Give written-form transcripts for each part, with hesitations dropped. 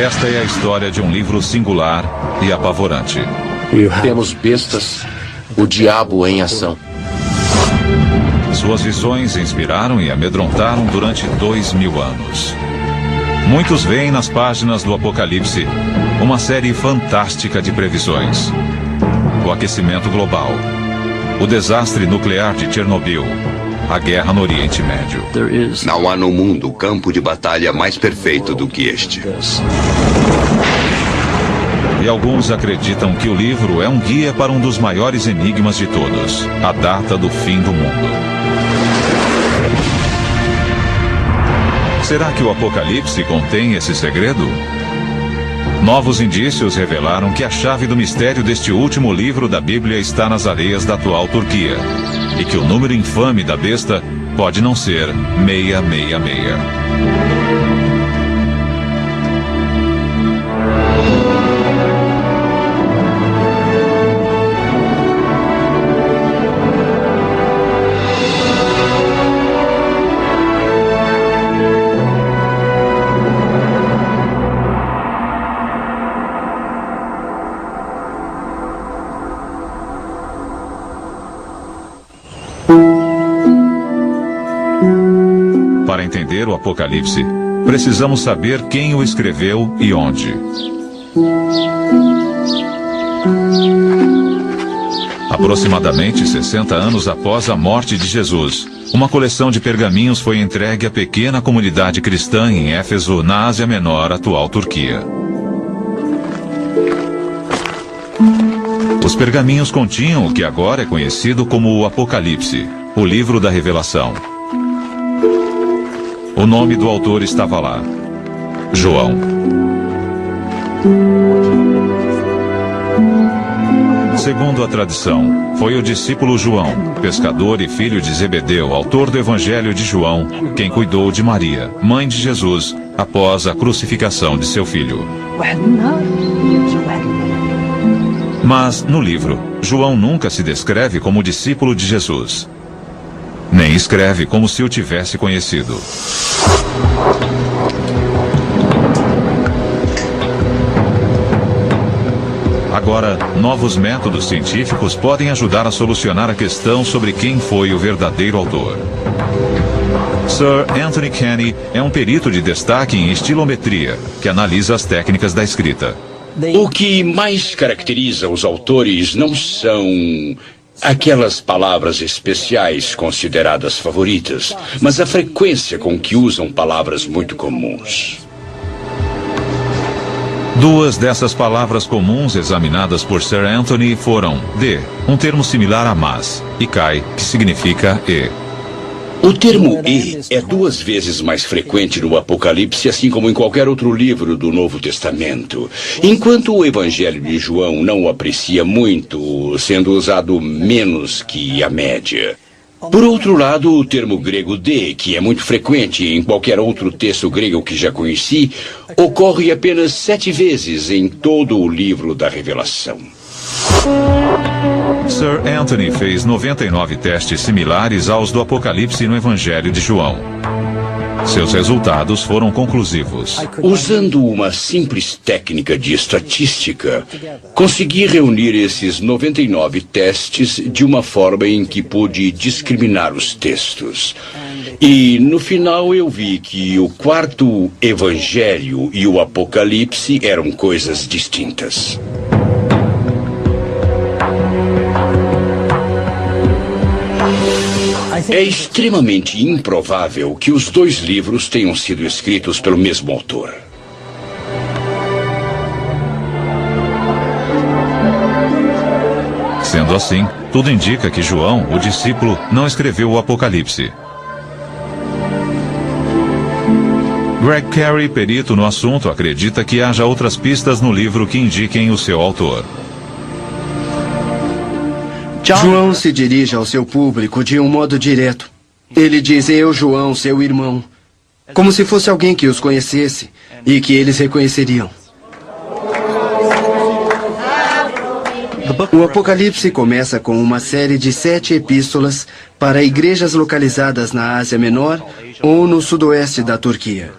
Esta é a história de um livro singular e apavorante. Temos bestas, o diabo em ação. Suas visões inspiraram e amedrontaram durante 2000 anos. Muitos veem nas páginas do Apocalipse uma série fantástica de previsões. O aquecimento global, o desastre nuclear de Chernobyl, a guerra no Oriente Médio. Não há no mundo campo de batalha mais perfeito do que este. E alguns acreditam que o livro é um guia para um dos maiores enigmas de todos, a data do fim do mundo. Será que o Apocalipse contém esse segredo? Novos indícios revelaram que a chave do mistério deste último livro da Bíblia está nas areias da atual Turquia, e que o número infame da besta pode não ser 666. Para entender o Apocalipse, precisamos saber quem o escreveu e onde. Aproximadamente 60 anos após a morte de Jesus, uma coleção de pergaminhos foi entregue à pequena comunidade cristã em Éfeso, na Ásia Menor, atual Turquia. Os pergaminhos continham o que agora é conhecido como o Apocalipse, o livro da Revelação. O nome do autor estava lá: João. Segundo a tradição, foi o discípulo João, pescador e filho de Zebedeu, autor do Evangelho de João, quem cuidou de Maria, mãe de Jesus, após a crucificação de seu filho. Mas, no livro, João nunca se descreve como discípulo de Jesus. Nem escreve como se o tivesse conhecido. Agora, novos métodos científicos podem ajudar a solucionar a questão sobre quem foi o verdadeiro autor. Sir Anthony Kenny é um perito de destaque em estilometria, que analisa as técnicas da escrita. O que mais caracteriza os autores não são aquelas palavras especiais consideradas favoritas, mas a frequência com que usam palavras muito comuns. Duas dessas palavras comuns examinadas por Sir Anthony foram de, um termo similar a mas, e kai, que significa e. O termo e é 2 vezes mais frequente no Apocalipse, assim como em qualquer outro livro do Novo Testamento. Enquanto o Evangelho de João não o aprecia muito, sendo usado menos que a média. Por outro lado, o termo grego de, que é muito frequente em qualquer outro texto grego que já conheci, ocorre apenas 7 vezes em todo o livro da Revelação. Sir Anthony fez 99 testes similares aos do Apocalipse no Evangelho de João. Seus resultados foram conclusivos. Usando uma simples técnica de estatística, consegui reunir esses 99 testes de uma forma em que pude discriminar os textos. E, no final, eu vi que o 4º Evangelho e o Apocalipse eram coisas distintas. É extremamente improvável que os 2 livros tenham sido escritos pelo mesmo autor. Sendo assim, tudo indica que João, o discípulo, não escreveu o Apocalipse. Greg Carey, perito no assunto, acredita que haja outras pistas no livro que indiquem o seu autor. João se dirige ao seu público de um modo direto. Ele diz: eu, João, seu irmão, como se fosse alguém que os conhecesse e que eles reconheceriam. O Apocalipse começa com uma série de 7 epístolas para igrejas localizadas na Ásia Menor ou no sudoeste da Turquia.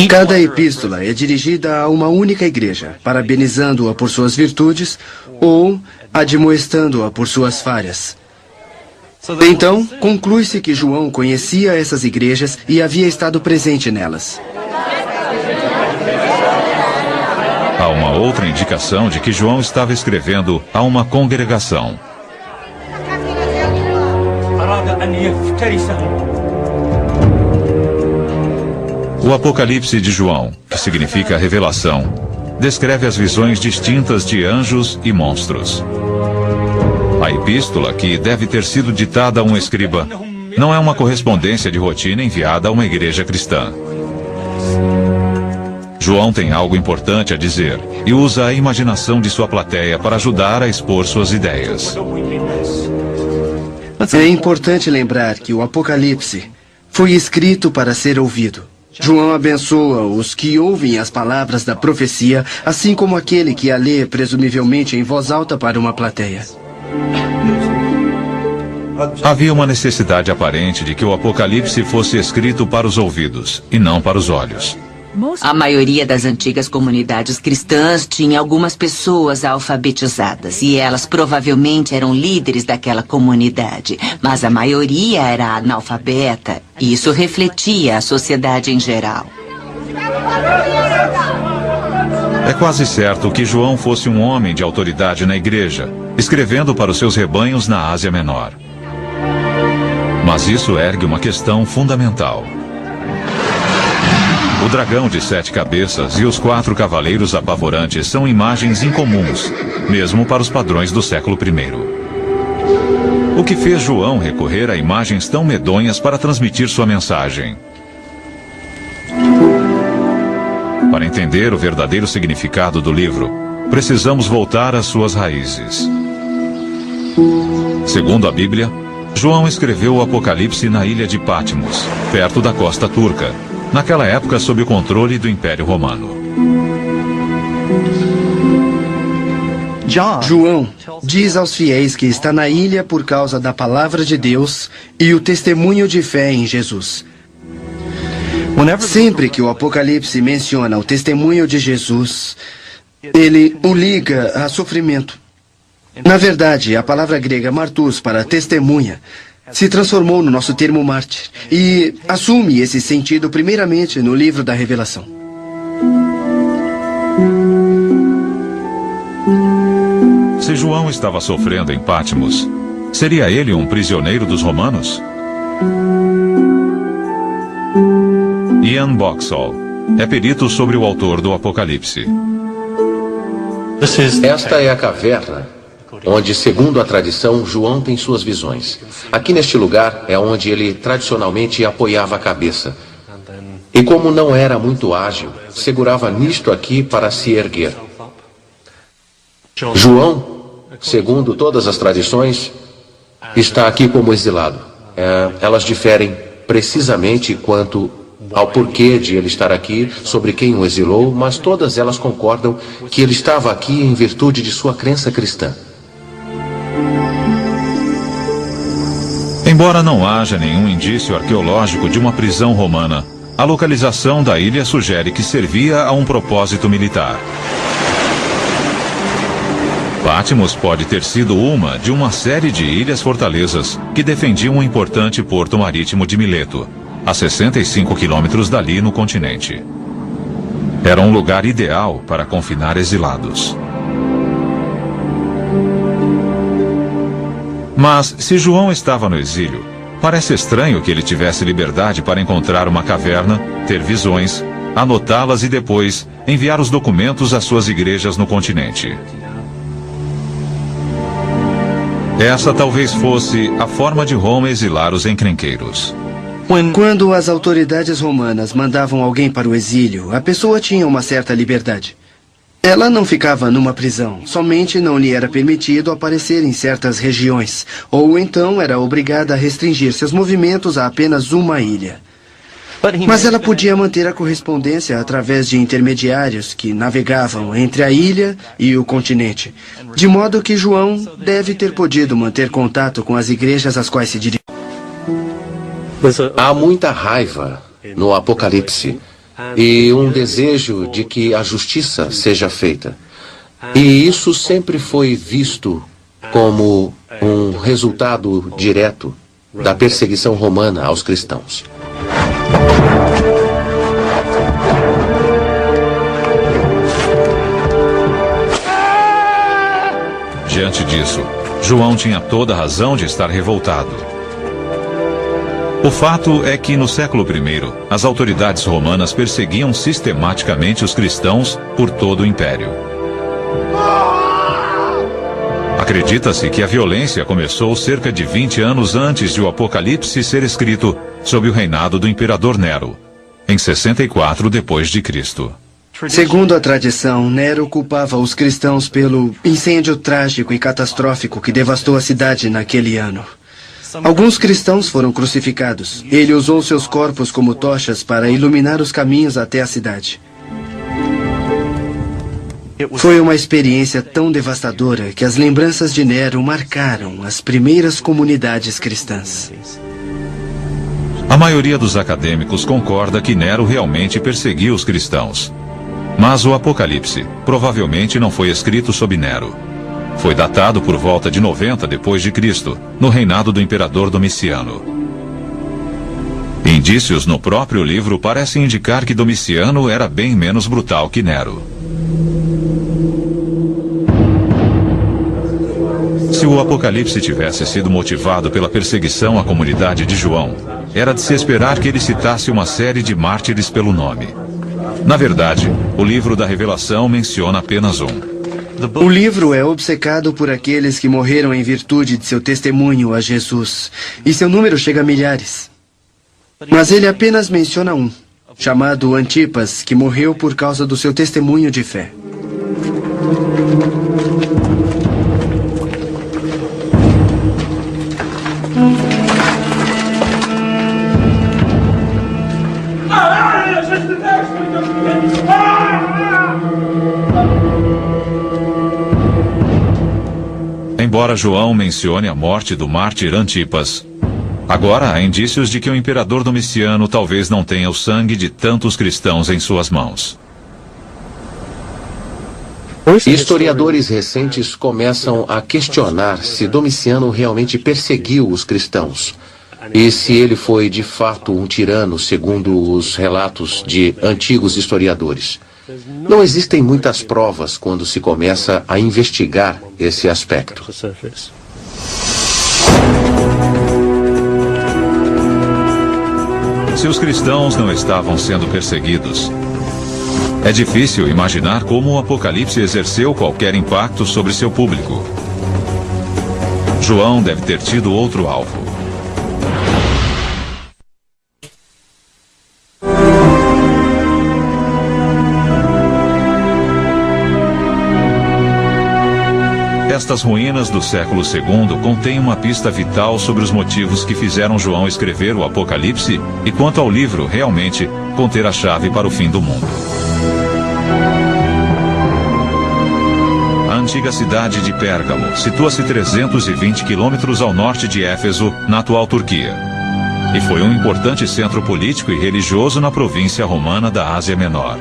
Cada epístola é dirigida a uma única igreja, parabenizando-a por suas virtudes ou admoestando-a por suas falhas. Então, conclui-se que João conhecia essas igrejas e havia estado presente nelas. Há uma outra indicação de que João estava escrevendo a uma congregação. O Apocalipse de João, que significa revelação, descreve as visões distintas de anjos e monstros. A epístola, que deve ter sido ditada a um escriba, não é uma correspondência de rotina enviada a uma igreja cristã. João tem algo importante a dizer e usa a imaginação de sua plateia para ajudar a expor suas ideias. É importante lembrar que o Apocalipse foi escrito para ser ouvido. João abençoa os que ouvem as palavras da profecia, assim como aquele que a lê presumivelmente em voz alta para uma plateia. Havia uma necessidade aparente de que o Apocalipse fosse escrito para os ouvidos e não para os olhos. A maioria das antigas comunidades cristãs tinha algumas pessoas alfabetizadas e elas provavelmente eram líderes daquela comunidade, mas a maioria era analfabeta e isso refletia a sociedade em geral. É quase certo que João fosse um homem de autoridade na igreja, escrevendo para os seus rebanhos na Ásia Menor. Mas isso ergue uma questão fundamental. O dragão de 7 cabeças e os 4 cavaleiros apavorantes são imagens incomuns, mesmo para os padrões do século I. O que fez João recorrer a imagens tão medonhas para transmitir sua mensagem? Para entender o verdadeiro significado do livro, precisamos voltar às suas raízes. Segundo a Bíblia, João escreveu o Apocalipse na ilha de Patmos, perto da costa turca, naquela época sob o controle do Império Romano. João diz aos fiéis que está na ilha por causa da palavra de Deus e o testemunho de fé em Jesus. Sempre que o Apocalipse menciona o testemunho de Jesus, ele o liga a sofrimento. Na verdade, a palavra grega martus para testemunha se transformou no nosso termo mártir e assume esse sentido primeiramente no livro da Revelação. Se João estava sofrendo em Patmos, seria ele um prisioneiro dos romanos? Ian Boxall é perito sobre o autor do Apocalipse. Esta é a caverna onde, segundo a tradição, João tem suas visões. Aqui neste lugar é onde ele tradicionalmente apoiava a cabeça. E como não era muito ágil, segurava nisto aqui para se erguer. João, segundo todas as tradições, está aqui como exilado. Elas diferem precisamente quanto ao porquê de ele estar aqui, sobre quem o exilou, mas todas elas concordam que ele estava aqui em virtude de sua crença cristã. Embora não haja nenhum indício arqueológico de uma prisão romana, a localização da ilha sugere que servia a um propósito militar. Patmos pode ter sido uma de uma série de ilhas-fortalezas que defendiam um importante porto marítimo de Mileto, a 65 quilômetros dali no continente. Era um lugar ideal para confinar exilados. Mas, se João estava no exílio, parece estranho que ele tivesse liberdade para encontrar uma caverna, ter visões, anotá-las e depois enviar os documentos às suas igrejas no continente. Essa talvez fosse a forma de Roma exilar os encrenqueiros. Quando as autoridades romanas mandavam alguém para o exílio, a pessoa tinha uma certa liberdade. Ela não ficava numa prisão, somente não lhe era permitido aparecer em certas regiões, ou então era obrigada a restringir seus movimentos a apenas uma ilha. Mas ela podia manter a correspondência através de intermediários que navegavam entre a ilha e o continente, de modo que João deve ter podido manter contato com as igrejas às quais se dirigia. Há muita raiva no Apocalipse. e um desejo de que a justiça seja feita. E isso sempre foi visto como um resultado direto da perseguição romana aos cristãos. Diante disso, João tinha toda a razão de estar revoltado. O fato é que no século I, as autoridades romanas perseguiam sistematicamente os cristãos por todo o império. Acredita-se que a violência começou cerca de 20 anos antes de o Apocalipse ser escrito, sob o reinado do imperador Nero, em 64 d.C. Segundo a tradição, Nero culpava os cristãos pelo incêndio trágico e catastrófico que devastou a cidade naquele ano. Alguns cristãos foram crucificados. Ele usou seus corpos como tochas para iluminar os caminhos até a cidade. Foi uma experiência tão devastadora que as lembranças de Nero marcaram as primeiras comunidades cristãs. A maioria dos acadêmicos concorda que Nero realmente perseguiu os cristãos. Mas o Apocalipse provavelmente não foi escrito sob Nero. Foi datado por volta de 90 d.C., no reinado do imperador Domiciano. Indícios no próprio livro parecem indicar que Domiciano era bem menos brutal que Nero. Se o Apocalipse tivesse sido motivado pela perseguição à comunidade de João, era de se esperar que ele citasse uma série de mártires pelo nome. Na verdade, o livro da Revelação menciona apenas um. O livro é obcecado por aqueles que morreram em virtude de seu testemunho a Jesus, e seu número chega a milhares. Mas ele apenas menciona um, chamado Antipas, que morreu por causa do seu testemunho de fé. Embora João mencione a morte do mártir Antipas, agora há indícios de que o imperador Domiciano talvez não tenha o sangue de tantos cristãos em suas mãos. Historiadores recentes começam a questionar se Domiciano realmente perseguiu os cristãos e se ele foi de fato um tirano, segundo os relatos de antigos historiadores. Não existem muitas provas quando se começa a investigar esse aspecto. Se os cristãos não estavam sendo perseguidos, é difícil imaginar como o Apocalipse exerceu qualquer impacto sobre seu público. João deve ter tido outro alvo. Estas ruínas do século II contêm uma pista vital sobre os motivos que fizeram João escrever o Apocalipse e quanto ao livro realmente conter a chave para o fim do mundo. A antiga cidade de Pérgamo situa-se 320 quilômetros ao norte de Éfeso, na atual Turquia, e foi um importante centro político e religioso na província romana da Ásia Menor.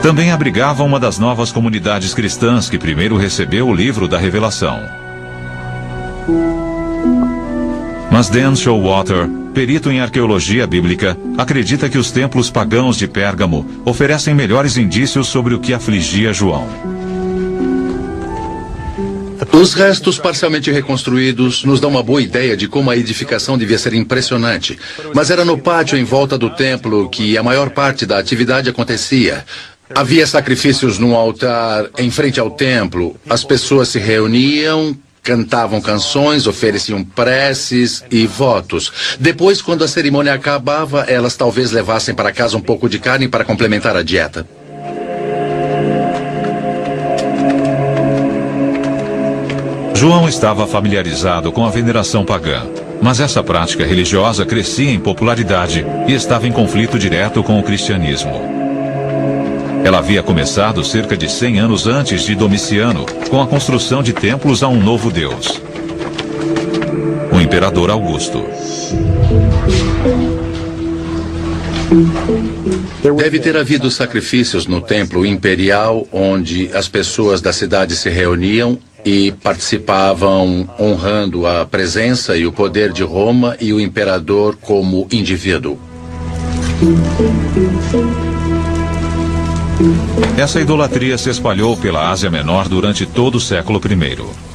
Também abrigava uma das novas comunidades cristãs que primeiro recebeu o livro da Revelação. Mas Dan Showalter, perito em arqueologia bíblica, acredita que os templos pagãos de Pérgamo oferecem melhores indícios sobre o que afligia João. Os restos parcialmente reconstruídos nos dão uma boa ideia de como a edificação devia ser impressionante. Mas era no pátio em volta do templo que a maior parte da atividade acontecia. Havia sacrifícios num altar em frente ao templo. As pessoas se reuniam, cantavam canções, ofereciam preces e votos. Depois, quando a cerimônia acabava, elas talvez levassem para casa um pouco de carne para complementar a dieta. João estava familiarizado com a veneração pagã, mas essa prática religiosa crescia em popularidade e estava em conflito direto com o cristianismo. Ela havia começado cerca de 100 anos antes de Domiciano, com a construção de templos a um novo deus, o imperador Augusto. Deve ter havido sacrifícios no templo imperial, onde as pessoas da cidade se reuniam e participavam honrando a presença e o poder de Roma e o imperador como indivíduo. Essa idolatria se espalhou pela Ásia Menor durante todo o século I.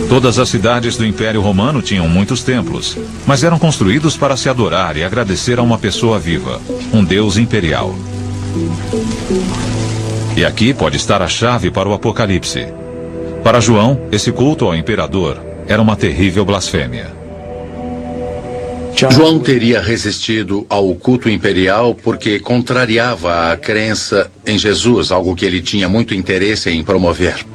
Todas as cidades do Império Romano tinham muitos templos, mas eram construídos para se adorar e agradecer a uma pessoa viva, um deus imperial. E aqui pode estar a chave para o Apocalipse. Para João, esse culto ao imperador era uma terrível blasfêmia. João teria resistido ao culto imperial porque contrariava a crença em Jesus, algo que ele tinha muito interesse em promover.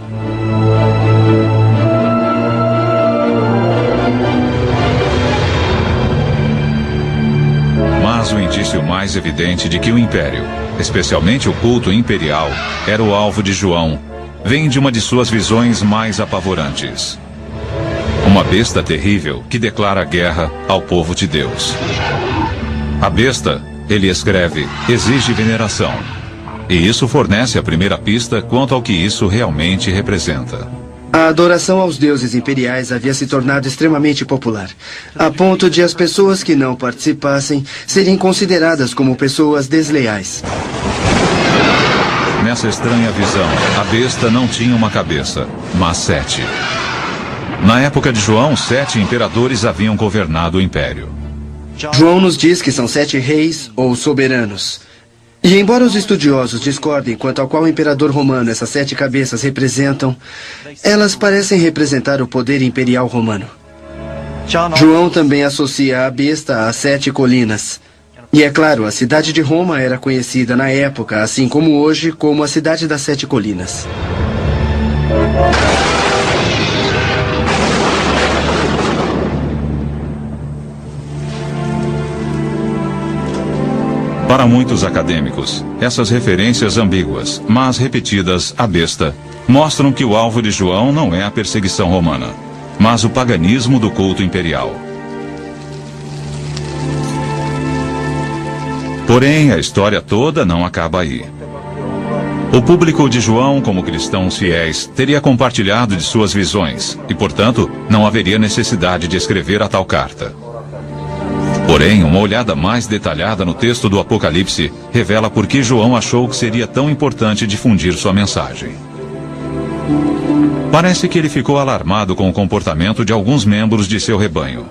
Mas o indício mais evidente de que o império, especialmente o culto imperial, era o alvo de João, vem de uma de suas visões mais apavorantes. Uma besta terrível que declara guerra ao povo de Deus. A besta, ele escreve, exige veneração. E isso fornece a primeira pista quanto ao que isso realmente representa. A adoração aos deuses imperiais havia se tornado extremamente popular, a ponto de as pessoas que não participassem serem consideradas como pessoas desleais. Nessa estranha visão, a besta não tinha uma cabeça, mas 7. Na época de João, 7 imperadores haviam governado o império. João nos diz que são 7 reis ou soberanos. E embora os estudiosos discordem quanto ao qual imperador romano essas 7 cabeças representam, elas parecem representar o poder imperial romano. João também associa a besta às 7 colinas. E é claro, a cidade de Roma era conhecida na época, assim como hoje, como a cidade das 7 colinas. Para muitos acadêmicos, essas referências ambíguas, mas repetidas à besta, mostram que o alvo de João não é a perseguição romana, mas o paganismo do culto imperial. Porém, a história toda não acaba aí. O público de João, como cristãos fiéis, teria compartilhado de suas visões e, portanto, não haveria necessidade de escrever a tal carta. Porém, uma olhada mais detalhada no texto do Apocalipse revela por que João achou que seria tão importante difundir sua mensagem. Parece que ele ficou alarmado com o comportamento de alguns membros de seu rebanho.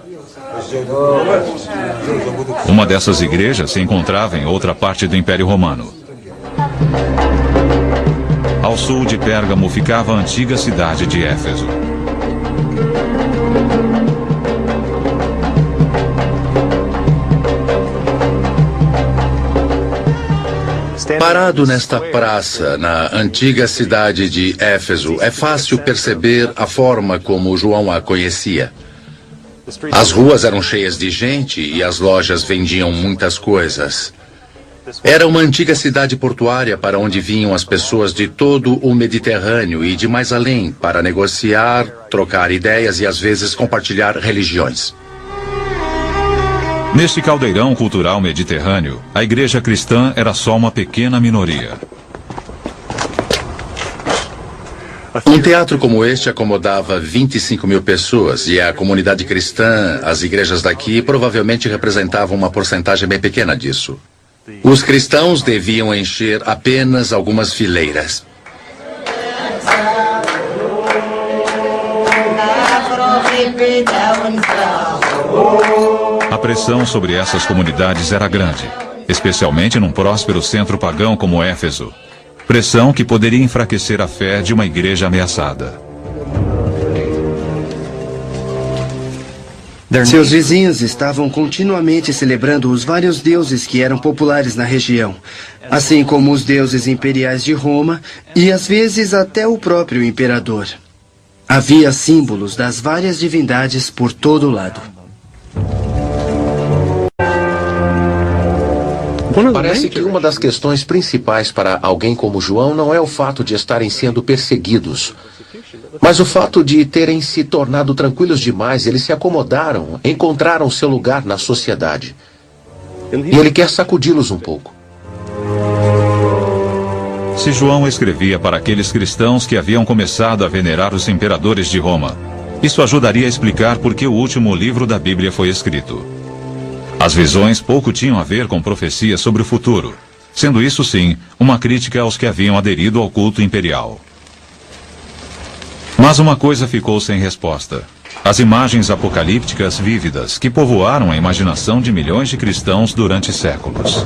Uma dessas igrejas se encontrava em outra parte do Império Romano. Ao sul de Pérgamo ficava a antiga cidade de Éfeso. Parado nesta praça, na antiga cidade de Éfeso, é fácil perceber a forma como João a conhecia. As ruas eram cheias de gente e as lojas vendiam muitas coisas. Era uma antiga cidade portuária para onde vinham as pessoas de todo o Mediterrâneo e de mais além para negociar, trocar ideias e às vezes compartilhar religiões. Neste caldeirão cultural mediterrâneo, a igreja cristã era só uma pequena minoria. Um teatro como este acomodava 25 mil pessoas e a comunidade cristã, as igrejas daqui, provavelmente representavam uma porcentagem bem pequena disso. Os cristãos deviam encher apenas algumas fileiras. A pressão sobre essas comunidades era grande, especialmente num próspero centro pagão como Éfeso. Pressão que poderia enfraquecer a fé de uma igreja ameaçada. Seus vizinhos estavam continuamente celebrando os vários deuses que eram populares na região, assim como os deuses imperiais de Roma e às vezes até o próprio imperador. Havia símbolos das várias divindades por todo o lado. Parece que uma das questões principais para alguém como João não é o fato de estarem sendo perseguidos, mas o fato de terem se tornado tranquilos demais. Eles se acomodaram, encontraram seu lugar na sociedade. E ele quer sacudi-los um pouco. Se João escrevia para aqueles cristãos que haviam começado a venerar os imperadores de Roma, isso ajudaria a explicar por que o último livro da Bíblia foi escrito. As visões pouco tinham a ver com profecias sobre o futuro, sendo isso, sim, uma crítica aos que haviam aderido ao culto imperial. Mas uma coisa ficou sem resposta. As imagens apocalípticas vívidas que povoaram a imaginação de milhões de cristãos durante séculos.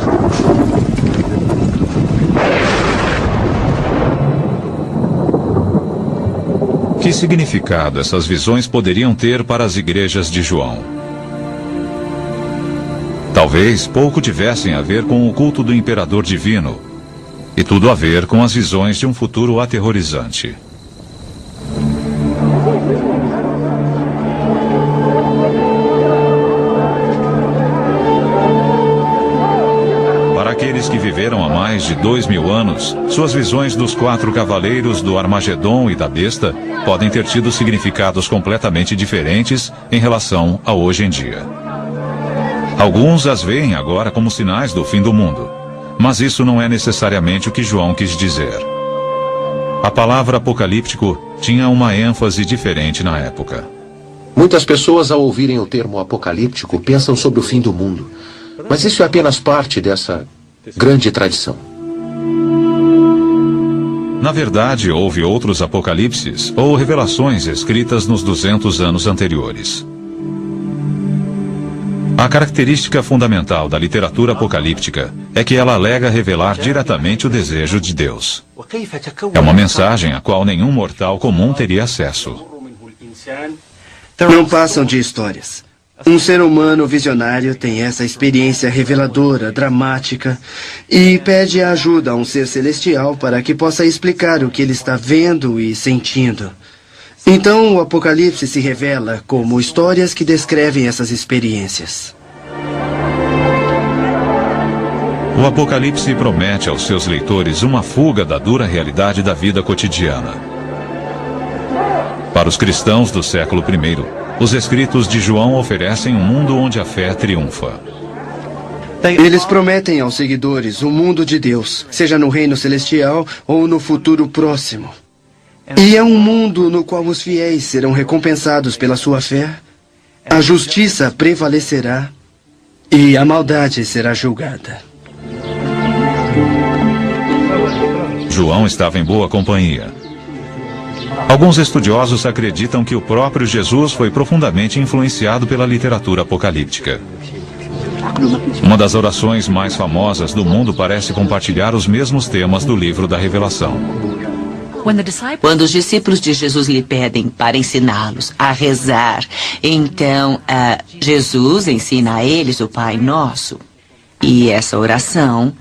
Que significado essas visões poderiam ter para as igrejas de João? Talvez pouco tivessem a ver com o culto do imperador divino, e tudo a ver com as visões de um futuro aterrorizante. Para aqueles que viveram há mais de 2000 anos, suas visões dos 4 cavaleiros do Armagedon e da besta podem ter tido significados completamente diferentes em relação a hoje em dia. Alguns as veem agora como sinais do fim do mundo, mas isso não é necessariamente o que João quis dizer. A palavra apocalíptico tinha uma ênfase diferente na época. Muitas pessoas, ao ouvirem o termo apocalíptico, pensam sobre o fim do mundo. Mas isso é apenas parte dessa grande tradição. Na verdade, houve outros apocalipses ou revelações escritas nos 200 anos anteriores. A característica fundamental da literatura apocalíptica é que ela alega revelar diretamente o desejo de Deus. É uma mensagem a qual nenhum mortal comum teria acesso. Não passam de histórias. Um ser humano visionário tem essa experiência reveladora, dramática, e pede ajuda a um ser celestial para que possa explicar o que ele está vendo e sentindo. Então, o Apocalipse se revela como histórias que descrevem essas experiências. O Apocalipse promete aos seus leitores uma fuga da dura realidade da vida cotidiana. Para os cristãos do século I, os escritos de João oferecem um mundo onde a fé triunfa. Eles prometem aos seguidores um mundo de Deus, seja no reino celestial ou no futuro próximo. E é um mundo no qual os fiéis serão recompensados pela sua fé, a justiça prevalecerá e a maldade será julgada. João estava em boa companhia. Alguns estudiosos acreditam que o próprio Jesus foi profundamente influenciado pela literatura apocalíptica. Uma das orações mais famosas do mundo parece compartilhar os mesmos temas do livro da Revelação. Quando os discípulos de Jesus lhe pedem para ensiná-los a rezar, então Jesus ensina a eles o Pai Nosso. E essa oração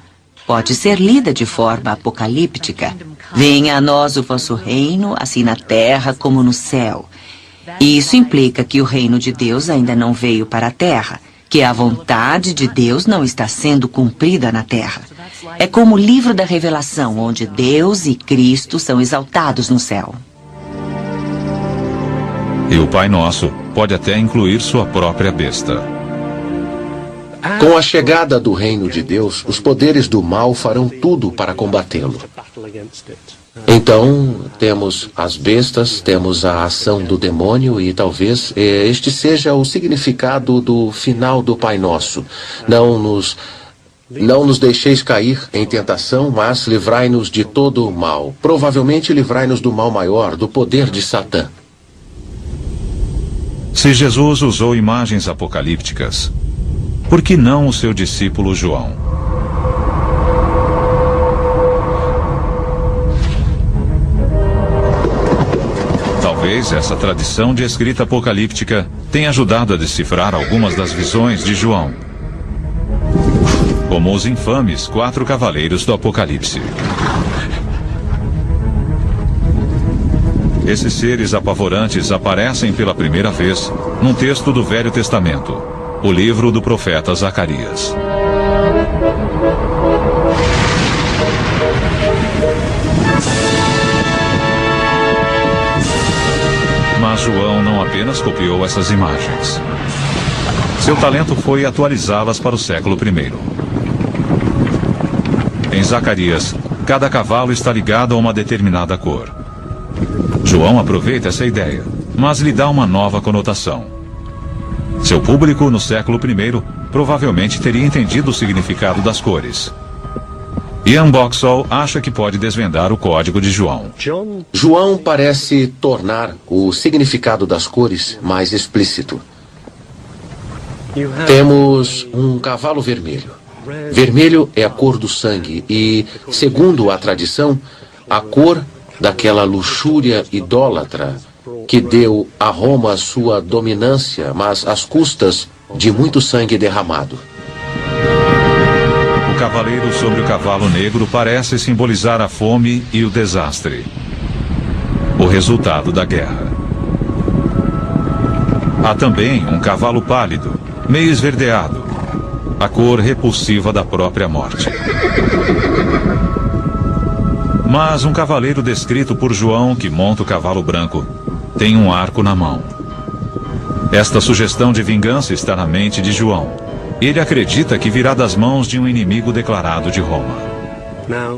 pode ser lida de forma apocalíptica. Venha a nós o vosso reino, assim na terra como no céu. E isso implica que o reino de Deus ainda não veio para a terra, que a vontade de Deus não está sendo cumprida na terra. É como o livro da Revelação, onde Deus e Cristo são exaltados no céu. E o Pai Nosso pode até incluir sua própria besta. Com a chegada do reino de Deus, os poderes do mal farão tudo para combatê-lo. Então, temos as bestas, temos a ação do demônio e talvez este seja o significado do final do Pai Nosso. Não nos deixeis cair em tentação, mas livrai-nos de todo o mal. Provavelmente livrai-nos do mal maior, do poder de Satã. Se Jesus usou imagens apocalípticas, por que não o seu discípulo João? Talvez essa tradição de escrita apocalíptica tenha ajudado a decifrar algumas das visões de João, como os infames 4 cavaleiros do Apocalipse. Esses seres apavorantes aparecem pela primeira vez num texto do Velho Testamento, o livro do profeta Zacarias. Mas João não apenas copiou essas imagens. Seu talento foi atualizá-las para o século I. Em Zacarias, cada cavalo está ligado a uma determinada cor. João aproveita essa ideia, mas lhe dá uma nova conotação. Seu público, no século I, provavelmente teria entendido o significado das cores. Ian Boxall acha que pode desvendar o código de João. João parece tornar o significado das cores mais explícito. Temos um cavalo vermelho. Vermelho é a cor do sangue e, segundo a tradição, a cor daquela luxúria idólatra que deu a Roma sua dominância, mas às custas de muito sangue derramado. O cavaleiro sobre o cavalo negro parece simbolizar a fome e o desastre, o resultado da guerra. Há também um cavalo pálido, meio esverdeado, a cor repulsiva da própria morte. Mas um cavaleiro descrito por João, que monta o cavalo branco, tem um arco na mão. Esta sugestão de vingança está na mente de João. Ele acredita que virá das mãos de um inimigo declarado de Roma.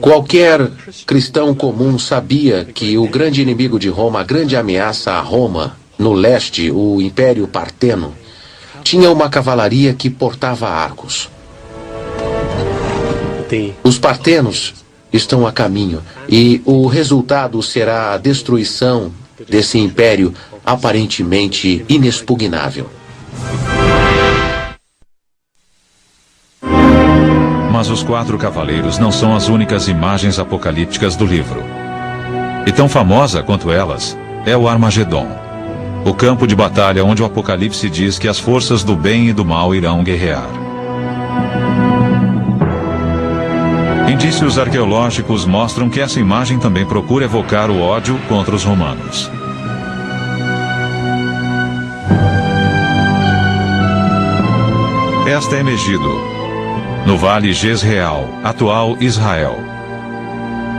Qualquer cristão comum sabia que o grande inimigo de Roma, a grande ameaça a Roma, no leste, o Império Parteno, tinha uma cavalaria que portava arcos. Os partenos estão a caminho e o resultado será a destruição desse império aparentemente inexpugnável. Mas os 4 cavaleiros não são as únicas imagens apocalípticas do livro. E tão famosa quanto elas é o Armagedon, o campo de batalha onde o Apocalipse diz que as forças do bem e do mal irão guerrear. Indícios arqueológicos mostram que essa imagem também procura evocar o ódio contra os romanos. Esta é Megido, no Vale Jezreel, atual Israel.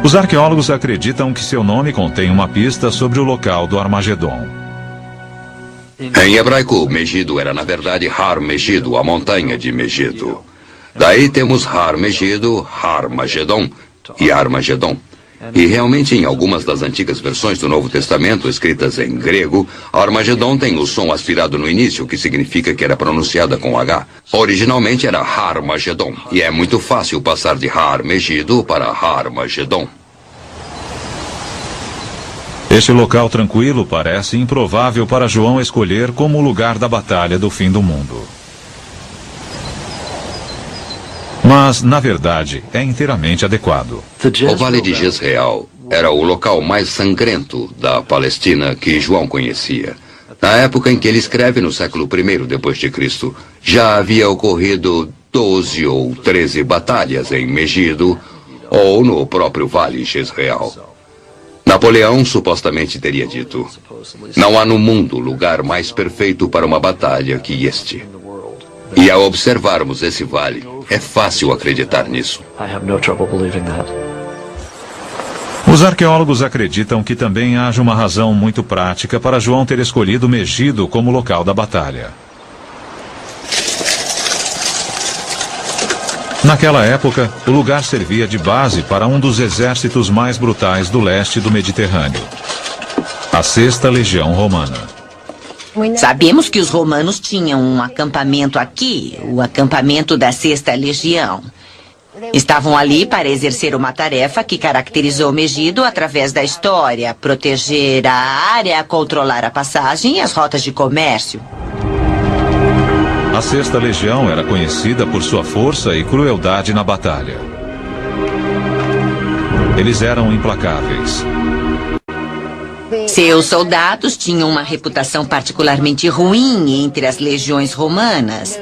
Os arqueólogos acreditam que seu nome contém uma pista sobre o local do Armagedon. Em hebraico, Megido era na verdade Har Megido, a montanha de Megido. Daí temos Har Megido, Har Magedon e Armagedon. E realmente em algumas das antigas versões do Novo Testamento, escritas em grego, Armagedon tem o som aspirado no início, que significa que era pronunciada com H. Originalmente era Har Magedon, e é muito fácil passar de Har Megido para Har Magedon. Este local tranquilo parece improvável para João escolher como o lugar da batalha do fim do mundo. Mas, na verdade, é inteiramente adequado. O Vale de Jezreel era o local mais sangrento da Palestina que João conhecia. Na época em que ele escreve, no século I depois de Cristo, já havia ocorrido 12 ou 13 batalhas em Megido ou no próprio Vale de Jezreel. Napoleão supostamente teria dito: não há no mundo lugar mais perfeito para uma batalha que este. E ao observarmos esse vale, é fácil acreditar nisso. Os arqueólogos acreditam que também haja uma razão muito prática para João ter escolhido Megido como local da batalha. Naquela época, o lugar servia de base para um dos exércitos mais brutais do leste do Mediterrâneo, a 6ª Legião Romana. Sabemos que os romanos tinham um acampamento aqui, o acampamento da 6ª Legião. Estavam ali para exercer uma tarefa que caracterizou Megido através da história: proteger a área, controlar a passagem e as rotas de comércio. A 6ª Legião era conhecida por sua força e crueldade na batalha. Eles eram implacáveis. Seus soldados tinham uma reputação particularmente ruim entre as legiões romanas.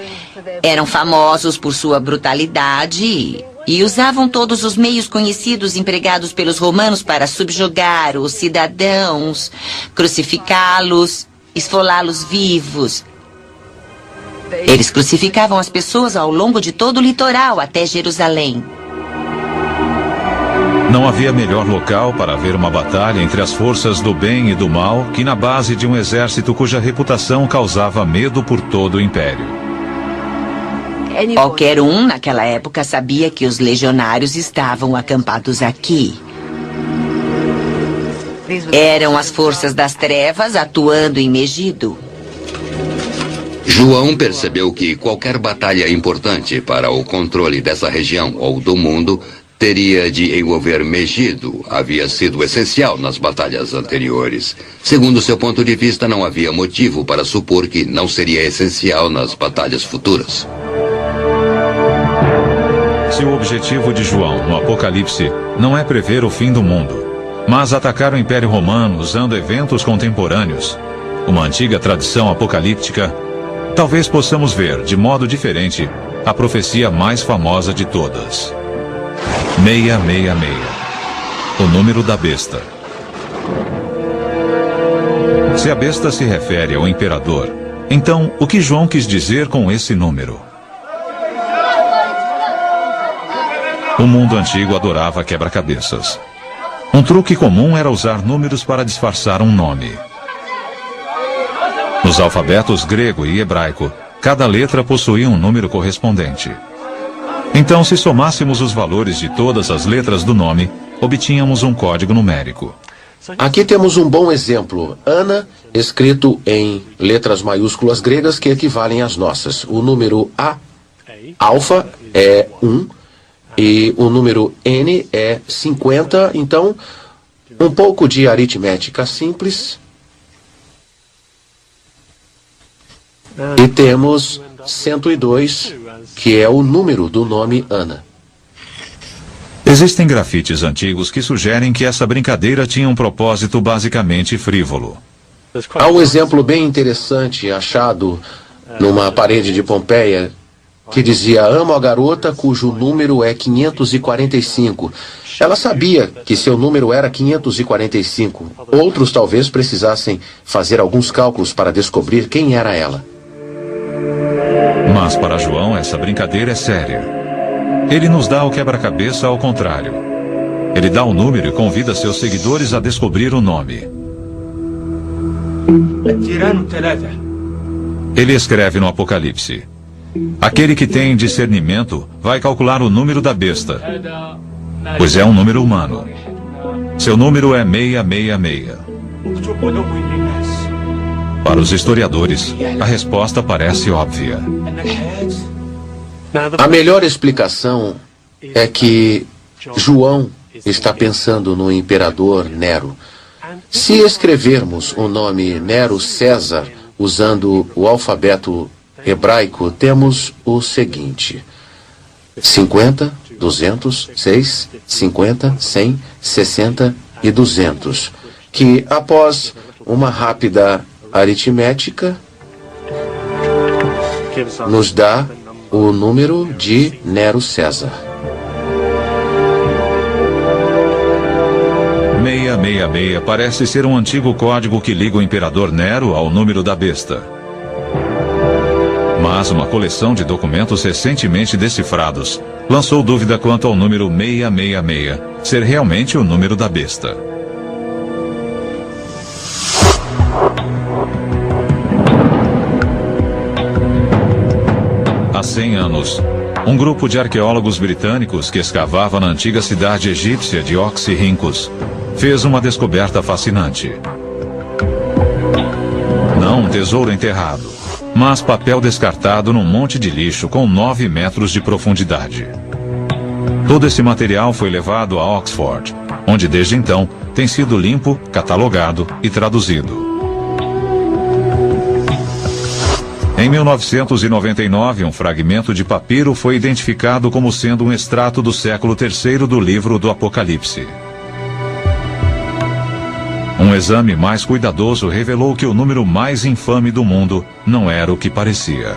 Eram famosos por sua brutalidade e usavam todos os meios conhecidos empregados pelos romanos para subjugar os cidadãos, crucificá-los, esfolá-los vivos. Eles crucificavam as pessoas ao longo de todo o litoral até Jerusalém. Não havia melhor local para haver uma batalha entre as forças do bem e do mal que na base de um exército cuja reputação causava medo por todo o império. Qualquer um naquela época sabia que os legionários estavam acampados aqui. Eram as forças das trevas atuando em Megido. João percebeu que qualquer batalha importante para o controle dessa região ou do mundo teria de envolver Megido. Havia sido essencial nas batalhas anteriores. Segundo seu ponto de vista, não havia motivo para supor que não seria essencial nas batalhas futuras. Se o objetivo de João no Apocalipse não é prever o fim do mundo, mas atacar o Império Romano usando eventos contemporâneos, uma antiga tradição apocalíptica, talvez possamos ver, de modo diferente, a profecia mais famosa de todas. 666. O número da besta. Se a besta se refere ao imperador, então o que João quis dizer com esse número? O mundo antigo adorava quebra-cabeças. Um truque comum era usar números para disfarçar um nome. Nos alfabetos grego e hebraico, cada letra possuía um número correspondente. Então, se somássemos os valores de todas as letras do nome, obtínhamos um código numérico. Aqui temos um bom exemplo. Ana, escrito em letras maiúsculas gregas que equivalem às nossas. O número A, alfa, é 1. E o número N é 50, então, um pouco de aritmética simples. E temos 102, que é o número do nome Ana. Existem grafites antigos que sugerem que essa brincadeira tinha um propósito basicamente frívolo. Há um exemplo bem interessante achado numa parede de Pompeia, que dizia: amo a garota cujo número é 545. Ela sabia que seu número era 545. Outros talvez precisassem fazer alguns cálculos para descobrir quem era ela. Mas para João essa brincadeira é séria. Ele nos dá o quebra-cabeça ao contrário. Ele dá o número e convida seus seguidores a descobrir o nome. Ele escreve no Apocalipse: aquele que tem discernimento vai calcular o número da besta, pois é um número humano. Seu número é 666. Para os historiadores, a resposta parece óbvia. A melhor explicação é que João está pensando no imperador Nero. Se escrevermos o nome Nero César usando o alfabeto hebraico, temos o seguinte: 50, 200, 6, 50, 100, 60 e 200, que após uma rápida aritmética nos dá o número de Nero César. 666 parece ser um antigo código que liga o imperador Nero ao número da besta. Mas uma coleção de documentos recentemente decifrados lançou dúvida quanto ao número 666 ser realmente o número da besta. Há 100 anos, um grupo de arqueólogos britânicos que escavava na antiga cidade egípcia de Oxirhynchos fez uma descoberta fascinante. Não um tesouro enterrado, mas papel descartado num monte de lixo com 9 metros de profundidade. Todo esse material foi levado a Oxford, onde desde então tem sido limpo, catalogado e traduzido. Em 1999, um fragmento de papiro foi identificado como sendo um extrato do século III do livro do Apocalipse. Um exame mais cuidadoso revelou que o número mais infame do mundo não era o que parecia.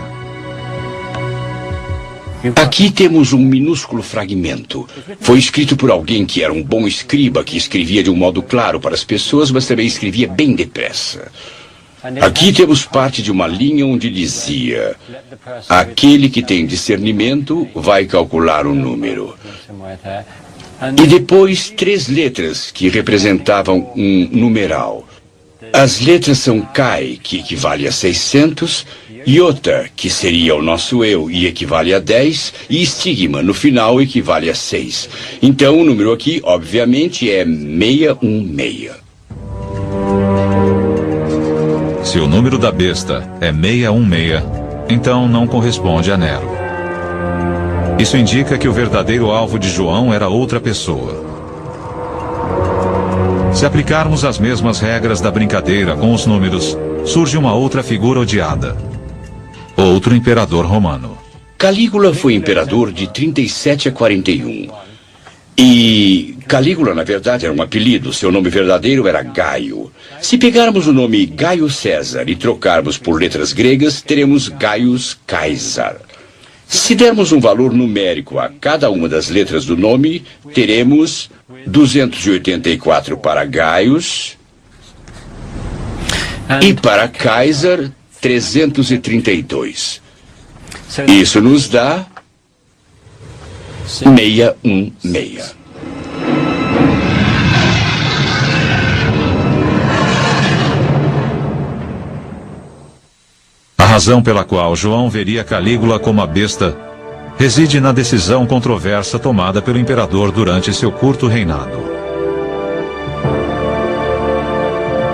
Aqui temos um minúsculo fragmento. Foi escrito por alguém que era um bom escriba, que escrevia de um modo claro para as pessoas, mas também escrevia bem depressa. Aqui temos parte de uma linha onde dizia: aquele que tem discernimento vai calcular o número. E depois 3 letras que representavam um numeral. As letras são Kai, que equivale a 600, Iota, que seria o nosso eu e equivale a 10, e Stigma, no final, equivale a 6. Então, o número aqui, obviamente, é 616. Se o número da besta é 616, então não corresponde a Nero. Isso indica que o verdadeiro alvo de João era outra pessoa. Se aplicarmos as mesmas regras da brincadeira com os números, surge uma outra figura odiada. Outro imperador romano. Calígula foi imperador de 37 a 41. E Calígula, na verdade, era um apelido. Seu nome verdadeiro era Gaio. Se pegarmos o nome Gaio César e trocarmos por letras gregas, teremos Gaius Caesar. Se dermos um valor numérico a cada uma das letras do nome, teremos 284 para Gaius e para Caesar 332. Isso nos dá 616. A razão pela qual João veria Calígula como a besta reside na decisão controversa tomada pelo imperador durante seu curto reinado.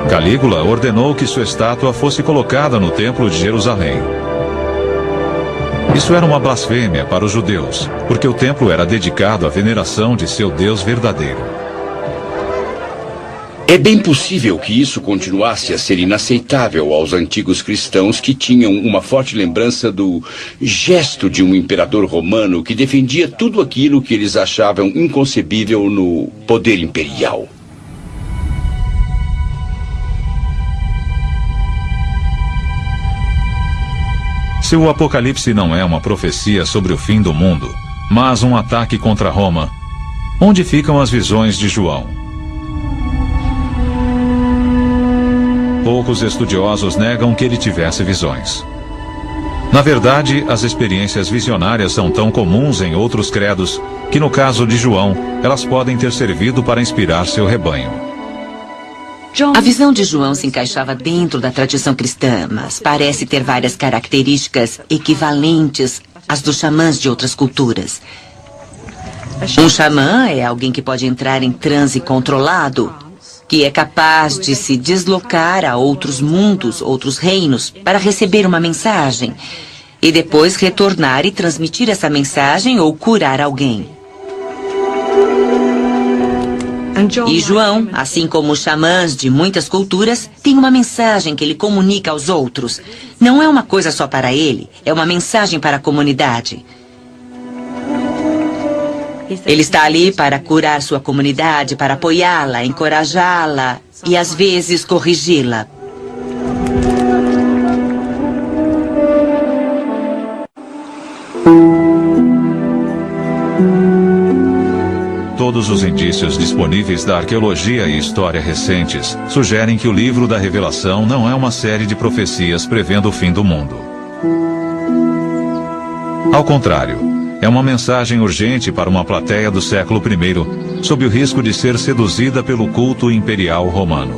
Calígula ordenou que sua estátua fosse colocada no Templo de Jerusalém. Isso era uma blasfêmia para os judeus, porque o templo era dedicado à veneração de seu Deus verdadeiro. É bem possível que isso continuasse a ser inaceitável aos antigos cristãos que tinham uma forte lembrança do gesto de um imperador romano que defendia tudo aquilo que eles achavam inconcebível no poder imperial. Se o Apocalipse não é uma profecia sobre o fim do mundo, mas um ataque contra Roma, onde ficam as visões de João? Poucos estudiosos negam que ele tivesse visões. Na verdade, as experiências visionárias são tão comuns em outros credos que, no caso de João, elas podem ter servido para inspirar seu rebanho. A visão de João se encaixava dentro da tradição cristã, mas parece ter várias características equivalentes às dos xamãs de outras culturas. Um xamã é alguém que pode entrar em transe controlado, que é capaz de se deslocar a outros mundos, outros reinos, para receber uma mensagem e depois retornar e transmitir essa mensagem ou curar alguém. E João, assim como os xamãs de muitas culturas, tem uma mensagem que ele comunica aos outros. Não é uma coisa só para ele, é uma mensagem para a comunidade. Ele está ali para curar sua comunidade, para apoiá-la, encorajá-la e, às vezes, corrigi-la. Todos os indícios disponíveis da arqueologia e história recentes sugerem que o livro da Revelação não é uma série de profecias prevendo o fim do mundo. Ao contrário, é uma mensagem urgente para uma plateia do século I, sob o risco de ser seduzida pelo culto imperial romano.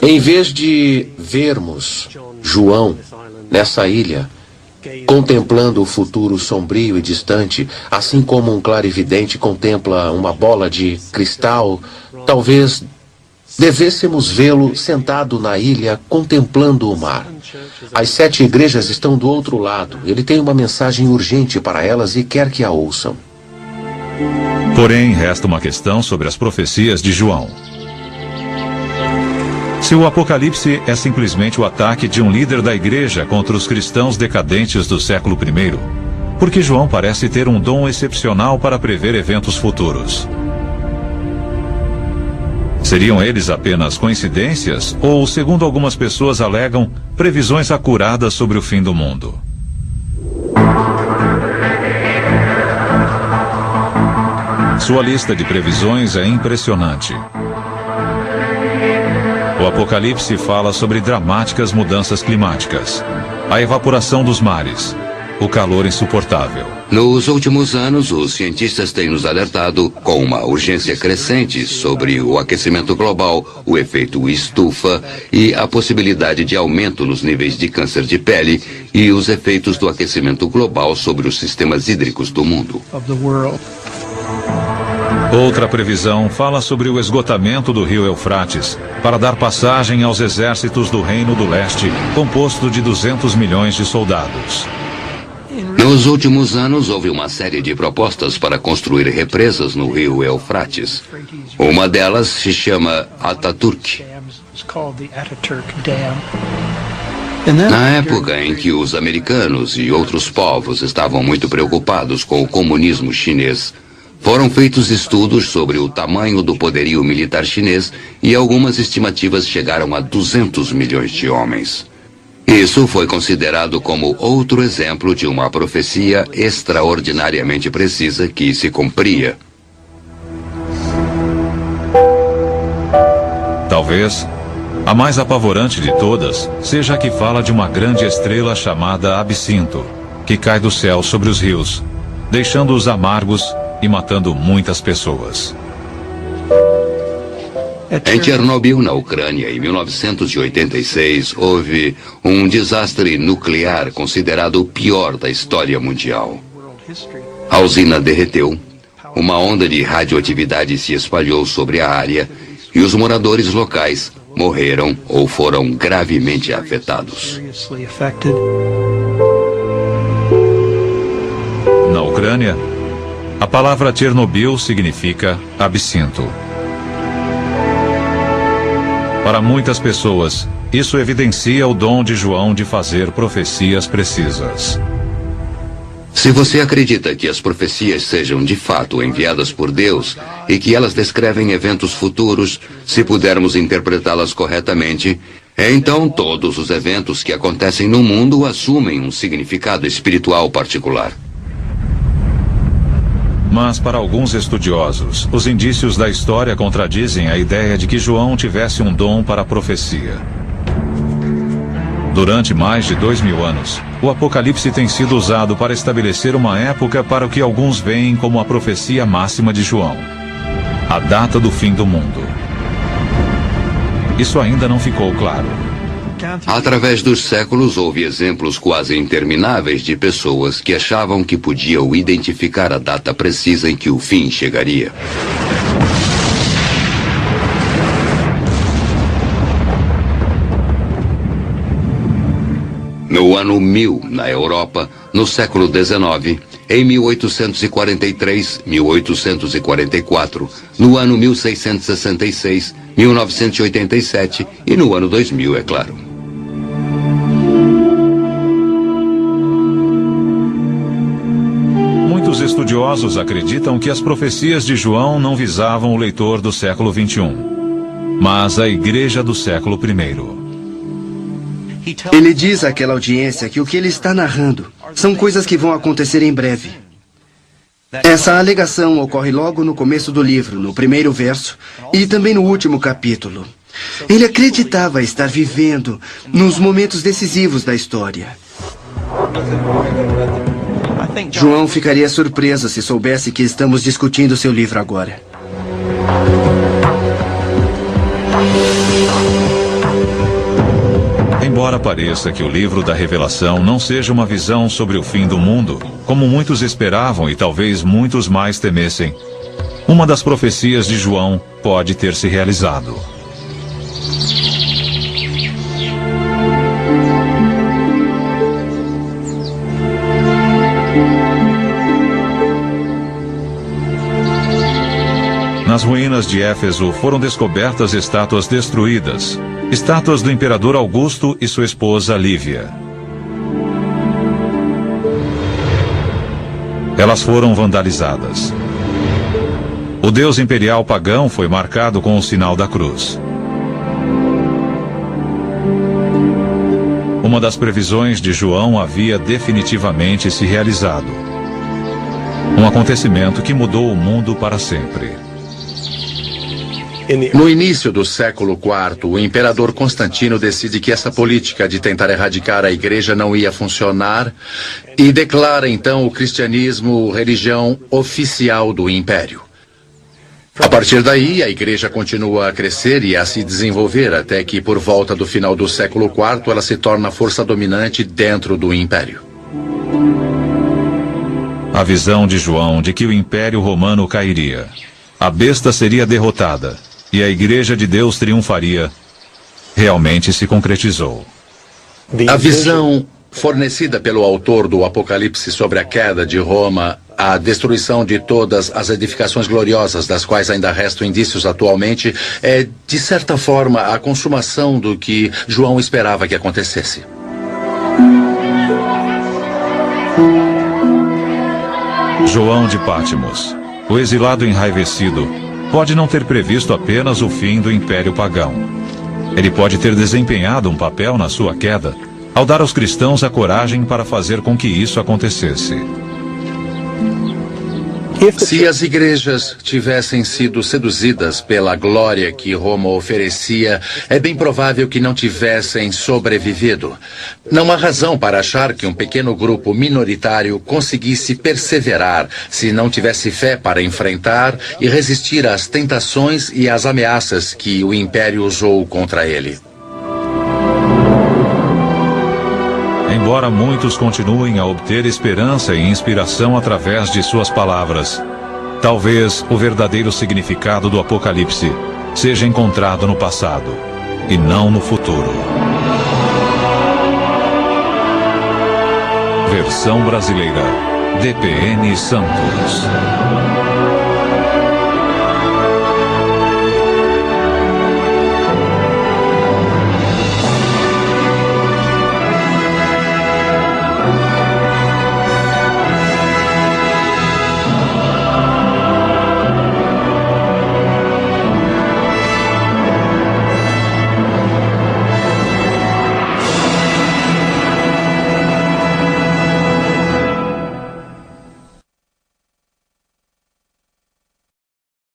Em vez de vermos João nessa ilha, contemplando o futuro sombrio e distante, assim como um clarividente contempla uma bola de cristal, talvez devêssemos vê-lo sentado na ilha contemplando o mar. As 7 igrejas estão do outro lado. Ele tem uma mensagem urgente para elas e quer que a ouçam. Porém, resta uma questão sobre as profecias de João. Se o Apocalipse é simplesmente o ataque de um líder da igreja contra os cristãos decadentes do século I, por que João parece ter um dom excepcional para prever eventos futuros? Seriam eles apenas coincidências ou, segundo algumas pessoas alegam, previsões acuradas sobre o fim do mundo? Sua lista de previsões é impressionante. O Apocalipse fala sobre dramáticas mudanças climáticas, a evaporação dos mares, o calor insuportável. Nos últimos anos, os cientistas têm nos alertado com uma urgência crescente sobre o aquecimento global, o efeito estufa e a possibilidade de aumento nos níveis de câncer de pele e os efeitos do aquecimento global sobre os sistemas hídricos do mundo. Outra previsão fala sobre o esgotamento do rio Eufrates para dar passagem aos exércitos do Reino do Leste, composto de 200 milhões de soldados. Nos últimos anos, houve uma série de propostas para construir represas no rio Eufrates. Uma delas se chama Ataturk. Na época em que os americanos e outros povos estavam muito preocupados com o comunismo chinês, foram feitos estudos sobre o tamanho do poderio militar chinês e algumas estimativas chegaram a 200 milhões de homens. Isso foi considerado como outro exemplo de uma profecia extraordinariamente precisa que se cumpria. Talvez a mais apavorante de todas seja a que fala de uma grande estrela chamada Absinto, que cai do céu sobre os rios, deixando-os amargos e matando muitas pessoas. Em Chernobyl, na Ucrânia, em 1986, houve um desastre nuclear considerado o pior da história mundial. A usina derreteu, uma onda de radioatividade se espalhou sobre a área e os moradores locais morreram ou foram gravemente afetados. Na Ucrânia, a palavra Chernobyl significa absinto. Para muitas pessoas, isso evidencia o dom de João de fazer profecias precisas. Se você acredita que as profecias sejam de fato enviadas por Deus e que elas descrevem eventos futuros, se pudermos interpretá-las corretamente, então todos os eventos que acontecem no mundo assumem um significado espiritual particular. Mas para alguns estudiosos, os indícios da história contradizem a ideia de que João tivesse um dom para a profecia. Durante mais de 2000 anos, o Apocalipse tem sido usado para estabelecer uma época para o que alguns veem como a profecia máxima de João, a data do fim do mundo. Isso ainda não ficou claro. Através dos séculos, houve exemplos quase intermináveis de pessoas que achavam que podiam identificar a data precisa em que o fim chegaria. No ano 1000, na Europa, no século XIX, em 1843, 1844, no ano 1666, 1987 e no ano 2000, é claro. Muitos estudiosos acreditam que as profecias de João não visavam o leitor do século XXI, mas a igreja do século I. Ele diz àquela audiência que o que ele está narrando são coisas que vão acontecer em breve. Essa alegação ocorre logo no começo do livro, no primeiro verso, e também no último capítulo. Ele acreditava estar vivendo nos momentos decisivos da história. João ficaria surpreso se soubesse que estamos discutindo seu livro agora. Embora pareça que o livro da Revelação não seja uma visão sobre o fim do mundo, como muitos esperavam e talvez muitos mais temessem, uma das profecias de João pode ter se realizado. Nas ruínas de Éfeso foram descobertas estátuas destruídas, estátuas do imperador Augusto e sua esposa Lívia. Elas foram vandalizadas. O deus imperial pagão foi marcado com o sinal da cruz. Uma das previsões de João havia definitivamente se realizado. Um acontecimento que mudou o mundo para sempre. No início do século IV, o imperador Constantino decide que essa política de tentar erradicar a igreja não ia funcionar e declara então o cristianismo religião oficial do império. A partir daí, a igreja continua a crescer e a se desenvolver até que, por volta do final do século IV, ela se torna a força dominante dentro do império. A visão de João de que o Império Romano cairia, a besta seria derrotada e a Igreja de Deus triunfaria, realmente se concretizou. A visão fornecida pelo autor do Apocalipse sobre a queda de Roma, a destruição de todas as edificações gloriosas das quais ainda restam indícios atualmente, é, de certa forma, a consumação do que João esperava que acontecesse. João de Patmos, o exilado enraivecido, pode não ter previsto apenas o fim do Império Pagão. Ele pode ter desempenhado um papel na sua queda, ao dar aos cristãos a coragem para fazer com que isso acontecesse. Se as igrejas tivessem sido seduzidas pela glória que Roma oferecia, é bem provável que não tivessem sobrevivido. Não há razão para achar que um pequeno grupo minoritário conseguisse perseverar se não tivesse fé para enfrentar e resistir às tentações e às ameaças que o império usou contra ele. Embora muitos continuem a obter esperança e inspiração através de suas palavras, talvez o verdadeiro significado do Apocalipse seja encontrado no passado e não no futuro. Versão brasileira, DPN Santos.